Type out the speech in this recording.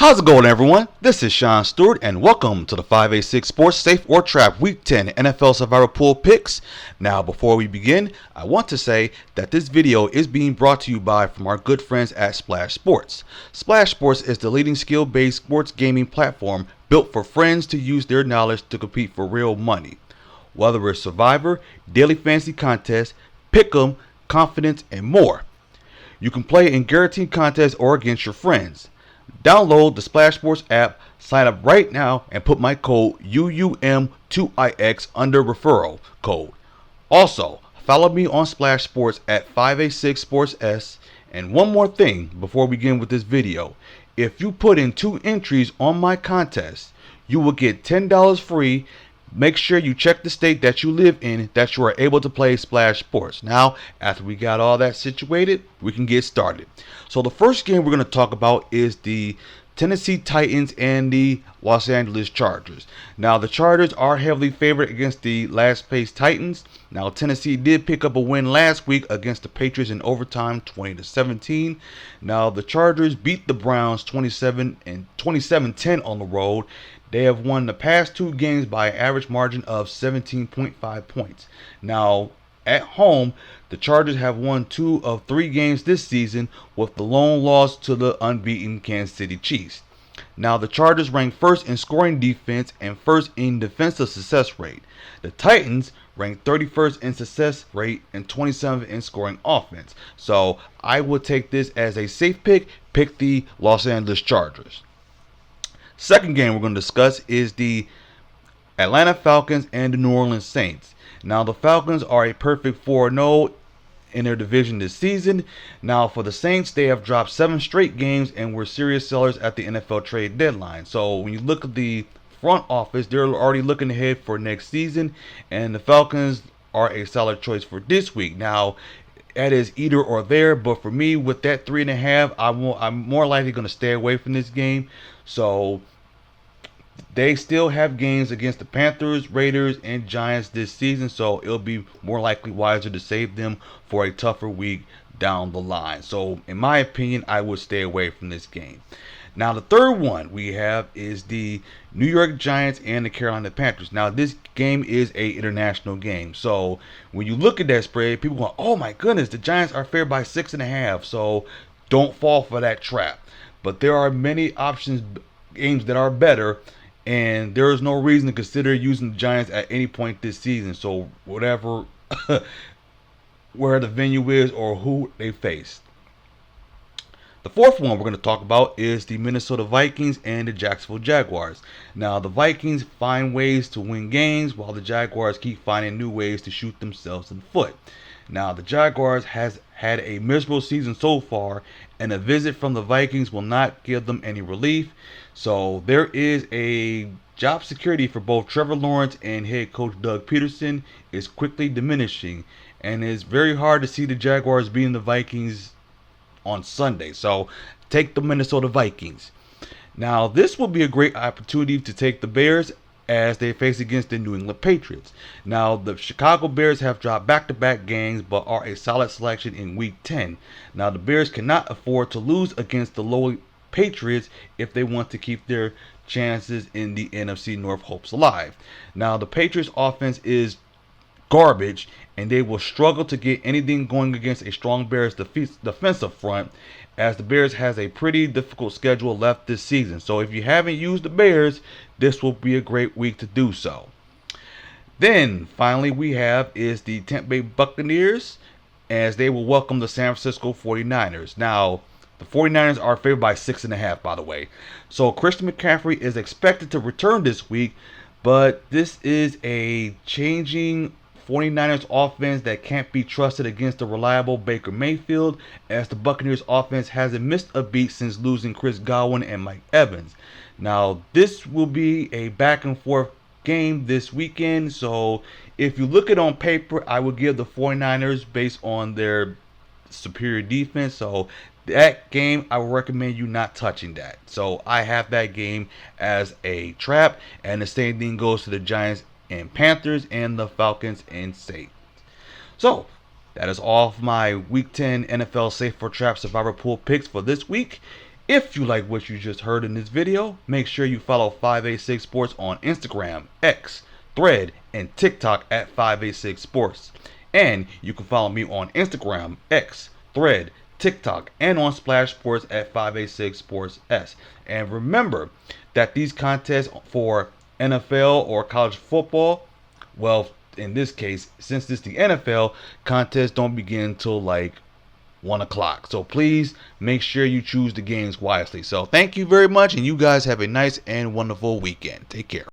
How's it going, everyone? This is Shawn Stewart, and welcome to the 586 Sports Safe or Trap Week 10 NFL Survivor Pool Picks. Now, before we begin, I want to say that this video is being brought to you from our good friends at Splash Sports. Splash Sports is the leading skill-based sports gaming platform built for friends to use their knowledge to compete for real money. Whether it's Survivor, daily fantasy contests, pick'em, confidence, and more. You can play in guaranteed contests or against your friends. Download the Splash Sports app, sign up right now, and put my code UUM2IX under referral code. Also, follow me on Splash Sports at 586 Sports S. And one more thing before we begin with this video. If you put in 2 entries on my contest, you will get $10 free. Make sure you check the state that you live in that you are able to play Splash Sports. Now, after we got all that situated, we can get started. So the first game we're going to talk about is the Tennessee Titans and the Los Angeles Chargers. Now, the Chargers are heavily favored against the last-place Titans. Now, Tennessee did pick up a win last week against the Patriots in overtime, 20-17. Now, the Chargers beat the Browns 27-10 on the road. They have won the past 2 games by an average margin of 17.5 points. Now, at home, the Chargers have won 2 of 3 games this season, with the lone loss to the unbeaten Kansas City Chiefs. Now, the Chargers rank first in scoring defense and first in defensive success rate. The Titans rank 31st in success rate and 27th in scoring offense. So, I would take this as a safe pick. Pick the Los Angeles Chargers. Second game we're going to discuss is the Atlanta Falcons and the New Orleans Saints. Now, the Falcons are a perfect 4-0 in their division this season. Now, for the Saints, they have dropped 7 straight games and were serious sellers at the NFL trade deadline. So, when you look at the front office, they're already looking ahead for next season, and the Falcons are a solid choice for this week. Now, that is either or there, but for me, with that 3.5, I'm more likely going to stay away from this game. So, they still have games against the Panthers, Raiders, and Giants this season, so it'll be more likely wiser to save them for a tougher week down the line. So, in my opinion, I would stay away from this game. Now, the third one we have is the New York Giants and the Carolina Panthers. Now, this game is a international game. So, when you look at that spread, people go, oh my goodness, the Giants are favored by 6.5. So, don't fall for that trap. But there are many options, games that are better, and there is no reason to consider using the Giants at any point this season. So, whatever, where the venue is or who they face. The fourth one we're going to talk about is the Minnesota Vikings and the Jacksonville Jaguars. Now, the Vikings find ways to win games, while the Jaguars keep finding new ways to shoot themselves in the foot. Now, the Jaguars has had a miserable season so far, and a visit from the Vikings will not give them any relief. So, there is a job security for both Trevor Lawrence and head coach Doug Peterson is quickly diminishing, and it's very hard to see the Jaguars beating the Vikings on Sunday. So take the Minnesota Vikings. Now, this will be a great opportunity to take the Bears as they face against the New England Patriots. Now, the Chicago Bears have dropped back-to-back games but are a solid selection in Week 10. Now, the Bears cannot afford to lose against the lowly Patriots if they want to keep their chances in the NFC North hopes alive. Now, the Patriots offense is garbage, and they will struggle to get anything going against a strong Bears defensive front, as the Bears has a pretty difficult schedule left this season. So if you haven't used the Bears, this will be a great week to do so. Then finally we have is the Tampa Bay Buccaneers, as they will welcome the San Francisco 49ers. Now, the 49ers are favored by 6.5, by the way. So Christian McCaffrey is expected to return this week, but this is a changing 49ers offense that can't be trusted against the reliable Baker Mayfield, as the Buccaneers offense hasn't missed a beat since losing Chris Godwin and Mike Evans. Now, this will be a back and forth game this weekend, so if you look at it on paper, I would give the 49ers based on their superior defense. So that game, I would recommend you not touching that. So I have that game as a trap, and the same thing goes to the Giants and Panthers and the Falcons and Saints. So that is all of my Week 10 NFL Safe for Trap Survivor Pool picks for this week. If you like what you just heard in this video, make sure you follow 586 Sports on Instagram, X, Thread, and TikTok at 586 Sports. And you can follow me on Instagram, X, Thread, TikTok, and on Splash Sports at 586 Sports S. And remember that these contests for NFL or college football, well, in this case, since it's the NFL, contests don't begin until like 1 o'clock. So please make sure you choose the games wisely. So thank you very much, and you guys have a nice and wonderful weekend. Take care.